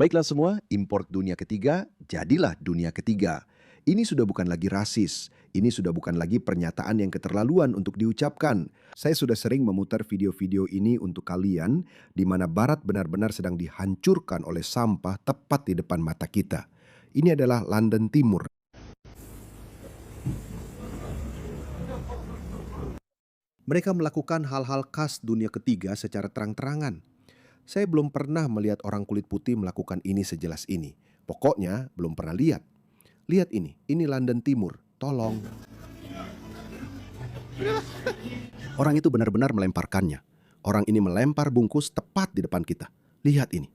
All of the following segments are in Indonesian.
Baiklah semua, import dunia ketiga, jadilah dunia ketiga. Ini sudah bukan lagi rasis, ini sudah bukan lagi pernyataan yang keterlaluan untuk diucapkan. Saya sudah sering memutar video-video ini untuk kalian, di mana Barat benar-benar sedang dihancurkan oleh sampah tepat di depan mata kita. Ini adalah London Timur. Mereka melakukan hal-hal khas dunia ketiga secara terang-terangan. Saya belum pernah melihat orang kulit putih melakukan ini sejelas ini. Pokoknya belum pernah lihat. Lihat ini London Timur, tolong. Orang itu benar-benar melemparkannya. Orang ini melempar bungkus tepat di depan kita. Lihat ini.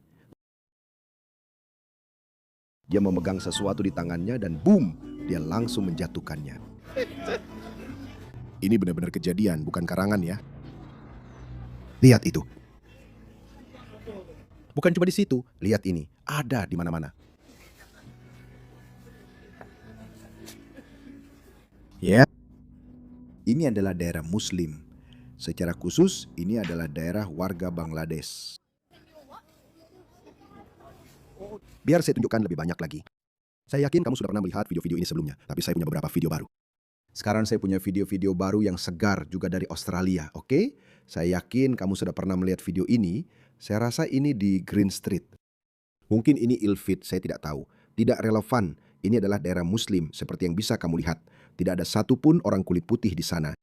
Dia memegang sesuatu di tangannya dan boom, dia langsung menjatuhkannya. Ini benar-benar kejadian, bukan karangan ya. Lihat itu. Bukan cuma di situ, lihat ini, ada di mana-mana. Ya, ini adalah daerah Muslim. Secara khusus, ini adalah daerah warga Bangladesh. Biar saya tunjukkan lebih banyak lagi. Saya yakin kamu sudah pernah melihat video-video ini sebelumnya, tapi saya punya beberapa video baru. Sekarang saya punya video-video baru yang segar juga dari Australia, oke? Saya yakin kamu sudah pernah melihat video ini. Saya rasa ini di Green Street. Mungkin ini ilfit, saya tidak tahu. Tidak relevan. Ini adalah daerah Muslim, seperti yang bisa kamu lihat. Tidak ada satupun orang kulit putih di sana.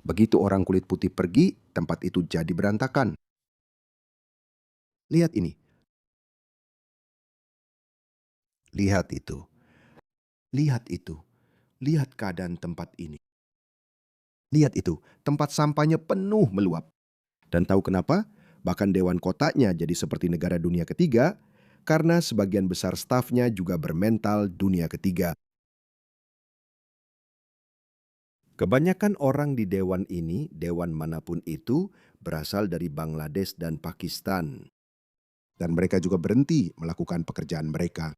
Begitu orang kulit putih pergi, tempat itu jadi berantakan. Lihat ini. Lihat itu. Lihat itu. Lihat keadaan tempat ini. Lihat itu, tempat sampahnya penuh meluap. Dan tahu kenapa? Bahkan dewan kotanya jadi seperti negara dunia ketiga, karena sebagian besar stafnya juga bermental dunia ketiga. Kebanyakan orang di dewan ini, dewan manapun itu, berasal dari Bangladesh dan Pakistan. Dan mereka juga berhenti melakukan pekerjaan mereka.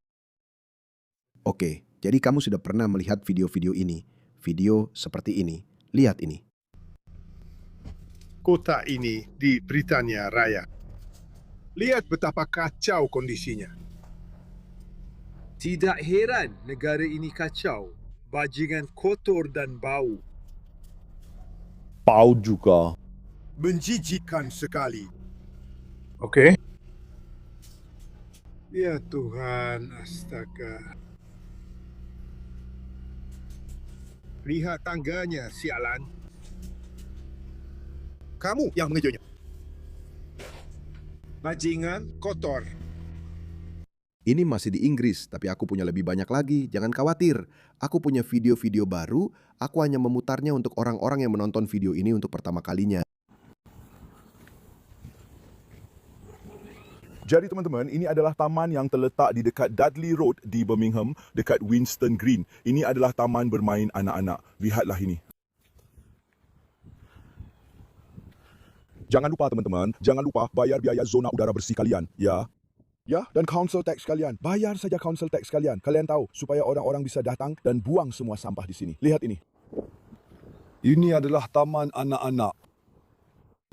Oke, jadi kamu sudah pernah melihat video-video ini. Video seperti ini. Lihat ini. Kota ini di Britania Raya. Lihat betapa kacau kondisinya. Tidak heran negara ini kacau. Bajingan kotor dan bau. Bau juga. Menjijikkan sekali. Oke. Ya Tuhan, astaga. Lihat tangganya, sialan. Kamu yang mengejarnya. Bajingan kotor. Ini masih di Inggris, tapi aku punya lebih banyak lagi. Jangan khawatir, aku punya video-video baru. Aku hanya memutarnya untuk orang-orang yang menonton video ini untuk pertama kalinya. Jadi teman-teman, ini adalah taman yang terletak di dekat Dudley Road di Birmingham, dekat Winston Green. Ini adalah taman bermain anak-anak. Lihatlah ini. Jangan lupa teman-teman, jangan lupa bayar biaya zona udara bersih kalian, ya. Ya, dan council tax kalian. Bayar saja council tax kalian. Kalian tahu, supaya orang-orang bisa datang dan buang semua sampah di sini. Lihat ini. Ini adalah taman anak-anak.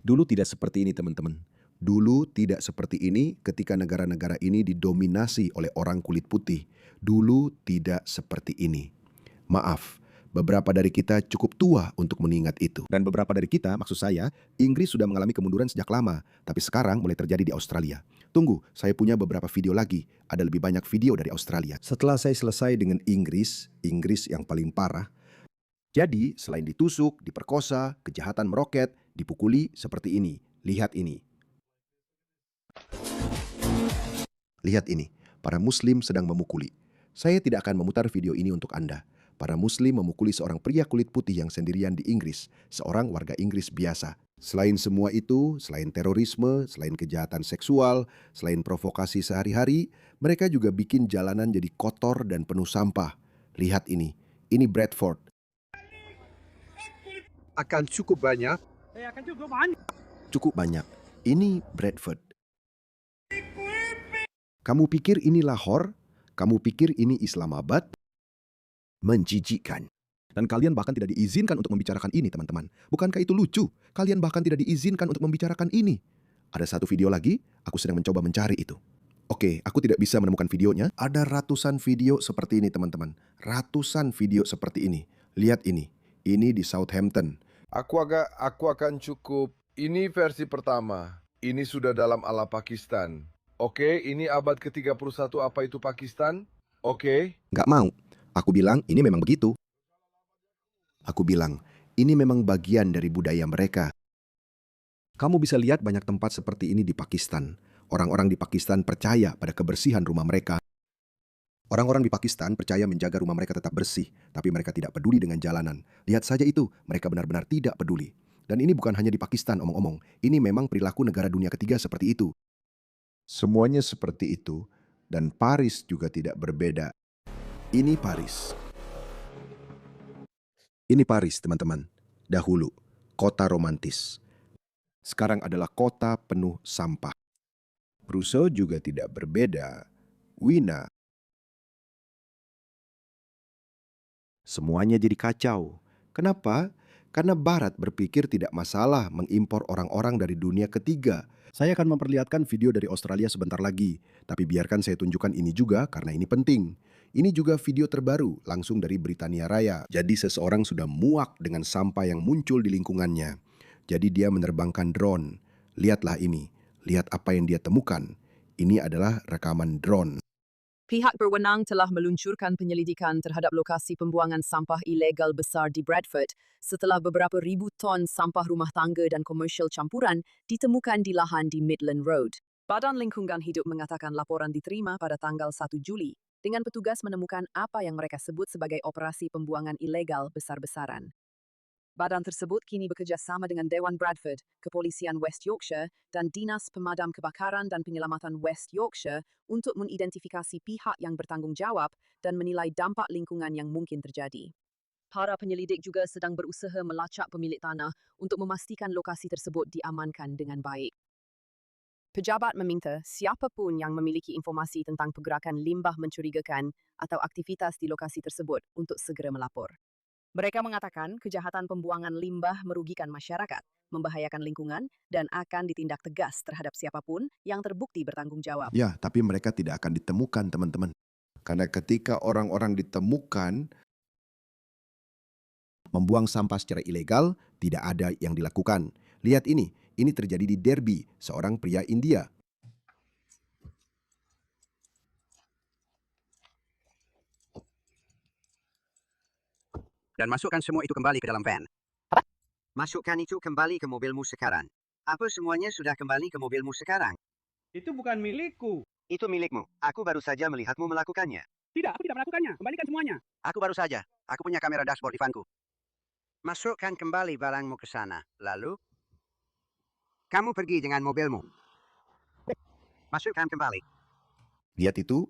Dulu tidak seperti ini, teman-teman. Dulu tidak seperti ini ketika negara-negara ini didominasi oleh orang kulit putih. Dulu tidak seperti ini. Maaf, beberapa dari kita cukup tua untuk mengingat itu. Dan beberapa dari kita, maksud saya, Inggris sudah mengalami kemunduran sejak lama. Tapi sekarang mulai terjadi di Australia. Tunggu, saya punya beberapa video lagi. Ada lebih banyak video dari Australia. Setelah saya selesai dengan Inggris yang paling parah. Jadi, selain ditusuk, diperkosa, kejahatan meroket, dipukuli seperti ini. Lihat ini. Lihat ini, para Muslim sedang memukuli. Saya tidak akan memutar video ini untuk Anda. Para Muslim memukuli seorang pria kulit putih yang sendirian di Inggris, seorang warga Inggris biasa. Selain semua itu, selain terorisme, selain kejahatan seksual, selain provokasi sehari-hari, mereka juga bikin jalanan jadi kotor dan penuh sampah. Lihat ini Bradford. Akan cukup banyak. Cukup banyak. Ini Bradford. Kamu pikir ini Lahore? Kamu pikir ini Islamabad? Menjijikkan. Dan kalian bahkan tidak diizinkan untuk membicarakan ini, teman-teman. Bukankah itu lucu? Kalian bahkan tidak diizinkan untuk membicarakan ini. Ada satu video lagi, aku sedang mencoba mencari itu. Oke, aku tidak bisa menemukan videonya. Ada ratusan video seperti ini, teman-teman. Ratusan video seperti ini. Lihat ini. Ini di Southampton. Aku akan cukup. Ini versi pertama. Ini sudah dalam ala Pakistan. Oke, ini abad ke-31 apa itu Pakistan? Oke. Nggak mau. Aku bilang, ini memang begitu. Aku bilang, ini memang bagian dari budaya mereka. Kamu bisa lihat banyak tempat seperti ini di Pakistan. Orang-orang di Pakistan percaya pada kebersihan rumah mereka. Orang-orang di Pakistan percaya menjaga rumah mereka tetap bersih, tapi mereka tidak peduli dengan jalanan. Lihat saja itu, mereka benar-benar tidak peduli. Dan ini bukan hanya di Pakistan, omong-omong. Ini memang perilaku negara dunia ketiga seperti itu. Semuanya seperti itu, dan Paris juga tidak berbeda. Ini Paris. Ini Paris, teman-teman. Dahulu, kota romantis. Sekarang adalah kota penuh sampah. Brussels juga tidak berbeda. Wina. Semuanya jadi kacau. Kenapa? Karena Barat berpikir tidak masalah mengimpor orang-orang dari dunia ketiga. Saya akan memperlihatkan video dari Australia sebentar lagi. Tapi biarkan saya tunjukkan ini juga karena ini penting. Ini juga video terbaru langsung dari Britania Raya. Jadi seseorang sudah muak dengan sampah yang muncul di lingkungannya. Jadi dia menerbangkan drone. Lihatlah ini. Lihat apa yang dia temukan. Ini adalah rekaman drone. Pihak berwenang telah meluncurkan penyelidikan terhadap lokasi pembuangan sampah ilegal besar di Bradford setelah beberapa ribu ton sampah rumah tangga dan komersial campuran ditemukan di lahan di Midland Road. Badan Lingkungan Hidup mengatakan laporan diterima pada tanggal 1 Juli dengan petugas menemukan apa yang mereka sebut sebagai operasi pembuangan ilegal besar-besaran. Badan tersebut kini bekerja sama dengan Dewan Bradford, Kepolisian West Yorkshire, dan Dinas Pemadam Kebakaran dan Penyelamatan West Yorkshire untuk mengidentifikasi pihak yang bertanggung jawab dan menilai dampak lingkungan yang mungkin terjadi. Para penyelidik juga sedang berusaha melacak pemilik tanah untuk memastikan lokasi tersebut diamankan dengan baik. Pejabat meminta siapapun yang memiliki informasi tentang pergerakan limbah mencurigakan atau aktivitas di lokasi tersebut untuk segera melapor. Mereka mengatakan kejahatan pembuangan limbah merugikan masyarakat, membahayakan lingkungan, dan akan ditindak tegas terhadap siapapun yang terbukti bertanggung jawab. Ya, tapi mereka tidak akan ditemukan, teman-teman. Karena ketika orang-orang ditemukan membuang sampah secara ilegal, tidak ada yang dilakukan. Lihat ini terjadi di Derby, seorang pria India. Dan masukkan semua itu kembali ke dalam van. Apa? Masukkan itu kembali ke mobilmu sekarang. Apa semuanya sudah kembali ke mobilmu sekarang? Itu bukan milikku. Itu milikmu. Aku baru saja melihatmu melakukannya. Tidak, aku tidak melakukannya. Kembalikan semuanya. Aku baru saja. Aku punya kamera dashboard di vanku. Masukkan kembali barangmu ke sana. Lalu, kamu pergi dengan mobilmu. Masukkan kembali. Lihat itu.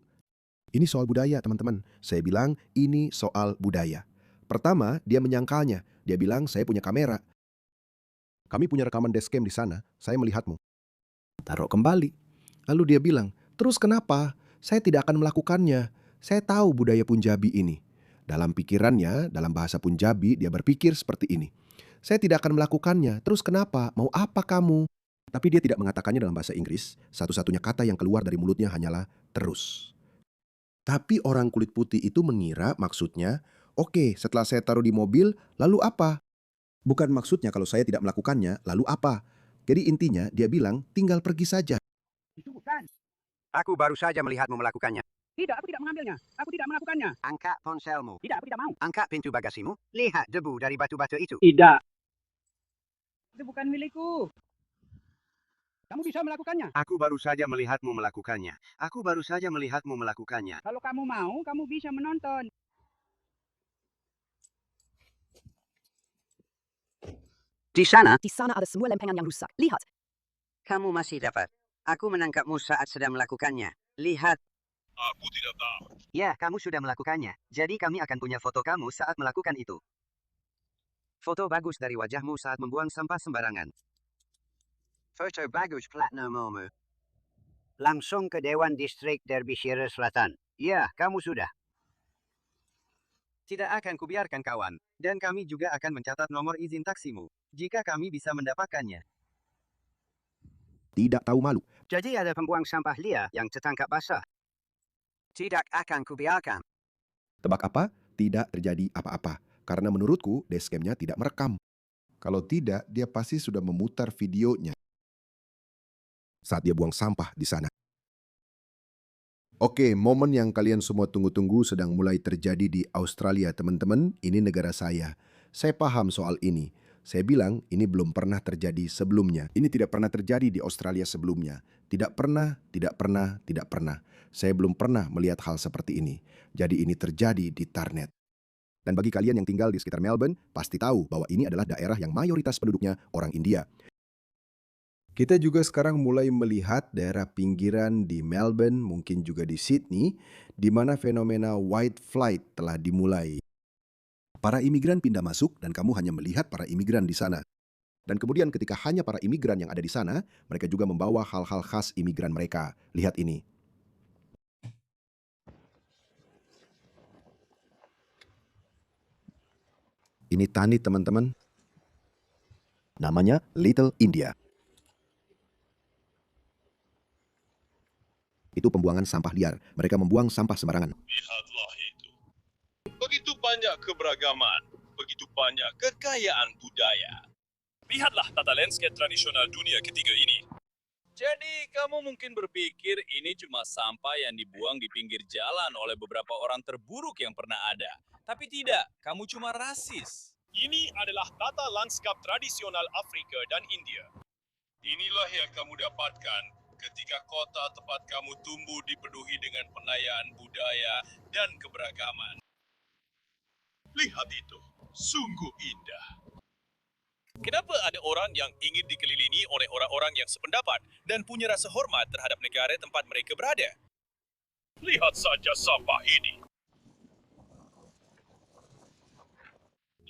Ini soal budaya, teman-teman. Saya bilang ini soal budaya. Pertama, dia menyangkalnya. Dia bilang, saya punya kamera. Kami punya rekaman dashcam di sana. Saya melihatmu. Taruh kembali. Lalu dia bilang, terus kenapa? Saya tidak akan melakukannya. Saya tahu budaya Punjabi ini. Dalam pikirannya, dalam bahasa Punjabi, dia berpikir seperti ini. Saya tidak akan melakukannya. Terus kenapa? Mau apa kamu? Tapi dia tidak mengatakannya dalam bahasa Inggris. Satu-satunya kata yang keluar dari mulutnya hanyalah terus. Tapi orang kulit putih itu mengira maksudnya, oke, setelah saya taruh di mobil, lalu apa? Bukan maksudnya kalau saya tidak melakukannya, lalu apa? Jadi intinya dia bilang, tinggal pergi saja. Itu bukan. Aku baru saja melihatmu melakukannya. Tidak, aku tidak mengambilnya. Aku tidak melakukannya. Angkat ponselmu. Tidak, aku tidak mau. Angkat pintu bagasimu. Lihat debu dari batu-batu itu. Tidak. Itu bukan milikku. Kamu bisa melakukannya. Aku baru saja melihatmu melakukannya. Aku baru saja melihatmu melakukannya. Kalau kamu mau, kamu bisa menonton. Di sana, Di sana ada semua lempengan yang rusak. Lihat. kamu masih dapat. Aku menangkapmu saat sedang melakukannya. Lihat. Aku tidak tahu. Ya, kamu sudah melakukannya. Jadi kami akan punya foto kamu saat melakukan itu. Foto bagus dari wajahmu saat membuang sampah sembarangan. Foto bagus plat nomormu. Langsung ke Dewan Distrik Derbyshire Selatan. Ya, kamu sudah. Tidak akan kubiarkan kawan. Dan kami juga akan mencatat nomor izin taksimu. Jika kami bisa mendapatkannya. tidak tahu malu. Jadi ada pembuang sampah liar yang tertangkap basah. Tidak akan kubiarkan. Tebak apa? Tidak terjadi apa-apa. Karena menurutku, dashcam-nya tidak merekam. Kalau tidak, dia pasti sudah memutar videonya saat dia buang sampah di sana. Oke, momen yang kalian semua tunggu-tunggu sedang mulai terjadi di Australia, teman-teman. Ini negara saya. Saya paham soal ini. Saya bilang ini belum pernah terjadi sebelumnya. Ini tidak pernah terjadi di Australia sebelumnya. Tidak pernah, tidak pernah, tidak pernah. Saya belum pernah melihat hal seperti ini. Jadi ini terjadi di Tarnet. Dan bagi kalian yang tinggal di sekitar Melbourne, pasti tahu bahwa ini adalah daerah yang mayoritas penduduknya orang India. Kita juga sekarang mulai melihat daerah pinggiran di Melbourne, mungkin juga di Sydney, di mana fenomena white flight telah dimulai. Para imigran pindah masuk dan kamu hanya melihat para imigran di sana. Dan kemudian ketika hanya para imigran yang ada di sana, mereka juga membawa hal-hal khas imigran mereka. Lihat ini. Ini tani, teman-teman. Namanya Little India. Itu pembuangan sampah liar. Mereka membuang sampah sembarangan. Lihatlah itu. Begitu banyak keberagaman, begitu banyak kekayaan budaya. Lihatlah tata landscape tradisional dunia ketiga ini. Jadi kamu mungkin berpikir ini cuma sampah yang dibuang di pinggir jalan oleh beberapa orang terburuk yang pernah ada. Tapi tidak, kamu cuma rasis. Ini adalah tata lanskap tradisional Afrika dan India. Inilah yang kamu dapatkan ketika kota tempat kamu tumbuh dipenuhi dengan penayaan budaya dan keberagaman. Lihat itu, sungguh indah. Kenapa ada orang yang ingin dikelilingi oleh orang-orang yang sependapat dan punya rasa hormat terhadap negara tempat mereka berada? Lihat saja sampah ini.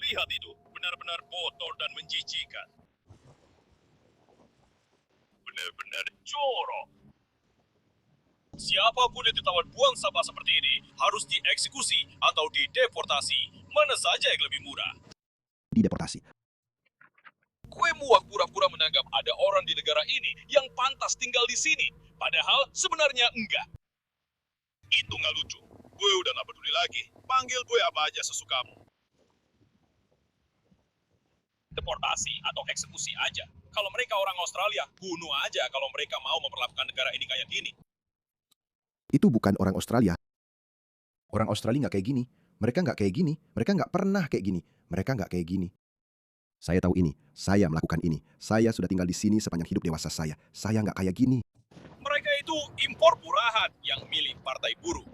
Lihat itu, benar-benar kotor dan menjijikan. Benar-benar jorok. Siapapun yang ditawar buang sampah seperti ini harus dieksekusi atau dideportasi. Mana saja yang lebih murah? Dideportasi. Kue muak pura-pura menganggap ada orang di negara ini yang pantas tinggal di sini. Padahal sebenarnya enggak. Itu nggak lucu. Gue udah nggak peduli lagi. Panggil gue apa aja sesukamu. Deportasi atau eksekusi aja. Kalau mereka orang Australia, bunuh aja kalau mereka mau memperlakukan negara ini kayak gini. Itu bukan orang Australia. Orang Australia nggak kayak gini. Mereka nggak kayak gini. Mereka nggak pernah kayak gini. Mereka nggak kayak gini. Saya tahu ini. Saya melakukan ini. Saya sudah tinggal di sini sepanjang hidup dewasa saya. Saya nggak kayak gini. Mereka itu impor murahan yang milih partai buruh.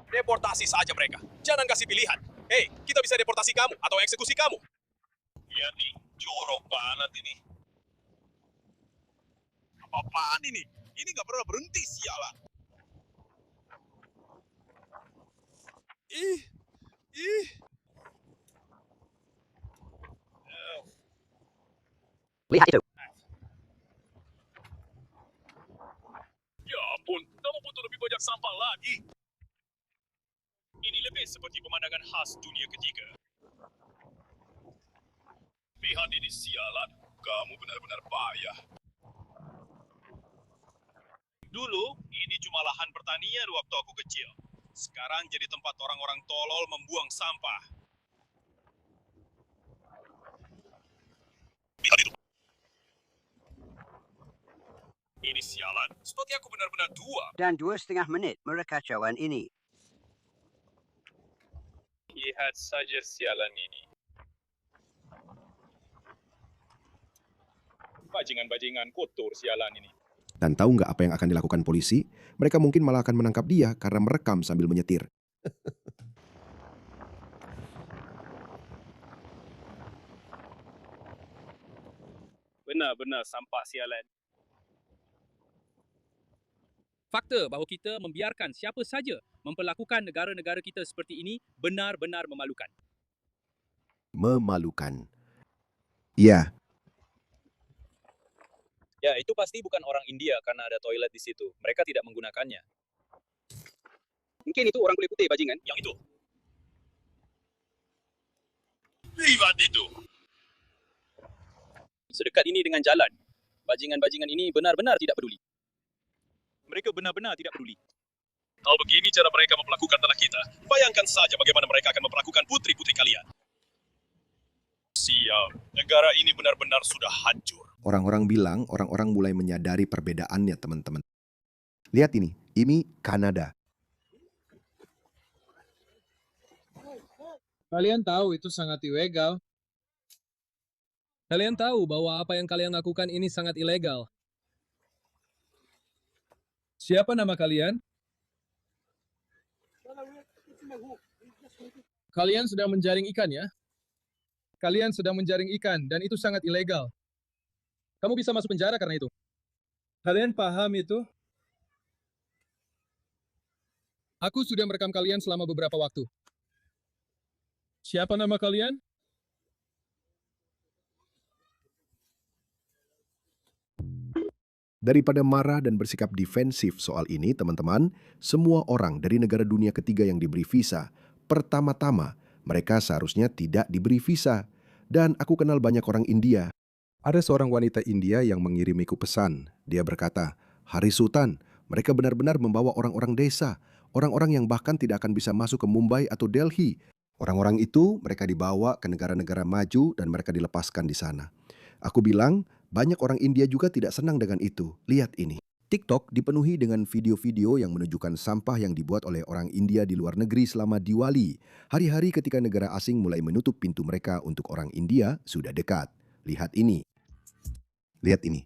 Deportasi saja mereka. Jangan kasih pilihan. Hei, kita bisa deportasi kamu atau eksekusi kamu. Lihat nih, jorok banget ini. Apa-apaan ini? Ini nggak pernah berhenti, sialan. Ih. Lihat itu. Ya ampun, kamu butuh lebih banyak sampah lagi. Ini lebih seperti pemandangan khas dunia ketiga. Lihat ini, sialan. Kamu benar-benar payah. Dulu, ini cuma lahan pertanian waktu aku kecil. Sekarang jadi tempat orang-orang tolol membuang sampah. Lihat itu. Ini sialan. Seperti aku benar-benar tua. Dan 2,5 menit merekacauan ini. Lihat saja sialan ini. Bajingan-bajingan kotor sialan ini. Dan tahu nggak apa yang akan dilakukan polisi? Mereka mungkin malah akan menangkap dia karena merekam sambil menyetir. Benar-benar sampah sialan. Fakta bahawa kita membiarkan siapa saja memperlakukan negara-negara kita seperti ini benar-benar memalukan. Memalukan. Ya, Ya, itu pasti bukan orang India karena ada toilet di situ. Mereka tidak menggunakannya. Mungkin itu orang kulit putih, bajingan. Yang itu. Lihat itu. Sedekat ini dengan jalan. Bajingan-bajingan ini benar-benar tidak peduli. Mereka benar-benar tidak peduli. Hal begini cara mereka memperlakukan tanah kita. Bayangkan saja bagaimana mereka akan memperlakukan putri-putri kalian. Sial, negara ini benar-benar sudah hancur. Orang-orang bilang orang-orang mulai menyadari perbedaannya, teman-teman. Lihat ini Kanada. Kalian tahu itu sangat ilegal. Kalian tahu bahwa apa yang kalian lakukan ini sangat ilegal. Siapa nama kalian? Kalian sedang menjaring ikan ya? Kalian sedang menjaring ikan dan itu sangat ilegal. Kamu bisa masuk penjara karena itu. Kalian paham itu? Aku sudah merekam kalian selama beberapa waktu. Siapa nama kalian? Daripada marah dan bersikap defensif soal ini, teman-teman, semua orang dari negara dunia ketiga yang diberi visa, pertama-tama mereka seharusnya tidak diberi visa. Dan aku kenal banyak orang India. Ada seorang wanita India yang mengirimiku pesan. Dia berkata, "Hari Sultan, mereka benar-benar membawa orang-orang desa, orang-orang yang bahkan tidak akan bisa masuk ke Mumbai atau Delhi. Orang-orang itu mereka dibawa ke negara-negara maju dan mereka dilepaskan di sana." Aku bilang, banyak orang India juga tidak senang dengan itu. Lihat ini. TikTok dipenuhi dengan video-video yang menunjukkan sampah yang dibuat oleh orang India di luar negeri selama Diwali. Hari-hari ketika negara asing mulai menutup pintu mereka untuk orang India sudah dekat. Lihat ini. Lihat ini.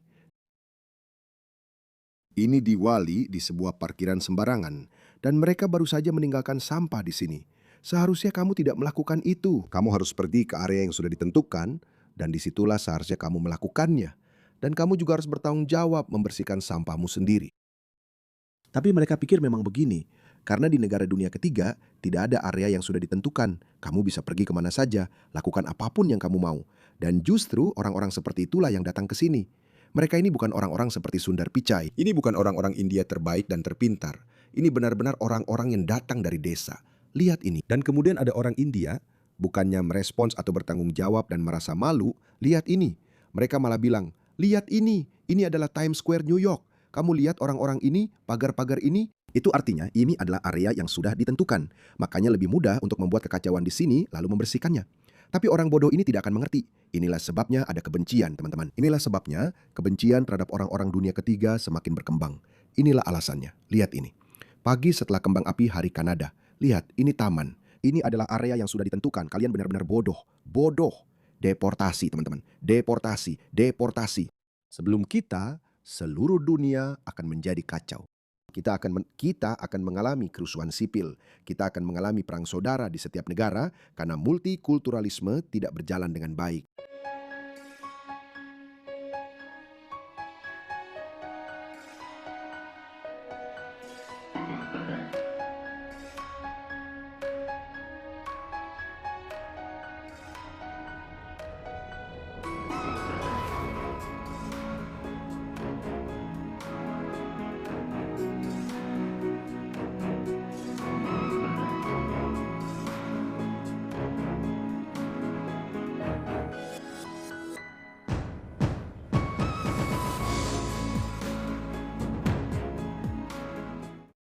Ini Diwali di sebuah parkiran sembarangan dan mereka baru saja meninggalkan sampah di sini. Seharusnya kamu tidak melakukan itu. Kamu harus pergi ke area yang sudah ditentukan dan disitulah seharusnya kamu melakukannya. Dan kamu juga harus bertanggung jawab membersihkan sampahmu sendiri. Tapi mereka pikir memang begini, karena di negara dunia ketiga tidak ada area yang sudah ditentukan. Kamu bisa pergi kemana saja, lakukan apapun yang kamu mau. Dan justru orang-orang seperti itulah yang datang ke sini. Mereka ini bukan orang-orang seperti Sundar Pichai. Ini bukan orang-orang India terbaik dan terpintar. Ini benar-benar orang-orang yang datang dari desa. Lihat ini. Dan kemudian ada orang India, bukannya merespons atau bertanggung jawab dan merasa malu, lihat ini. Mereka malah bilang, "Lihat ini adalah Times Square New York. Kamu lihat orang-orang ini, pagar-pagar ini." Itu artinya ini adalah area yang sudah ditentukan. Makanya lebih mudah untuk membuat kekacauan di sini lalu membersihkannya. Tapi orang bodoh ini tidak akan mengerti. Inilah sebabnya ada kebencian, teman-teman. Inilah sebabnya kebencian terhadap orang-orang dunia ketiga semakin berkembang. Inilah alasannya. Lihat ini. Pagi setelah kembang api Hari Kanada. Lihat, ini taman. Ini adalah area yang sudah ditentukan. Kalian benar-benar bodoh. Bodoh. Deportasi, teman-teman. Deportasi. Deportasi. Sebelum kita, seluruh dunia akan menjadi kacau. Kita akan mengalami kerusuhan sipil. Kita akan mengalami perang saudara di setiap negara karena multikulturalisme tidak berjalan dengan baik.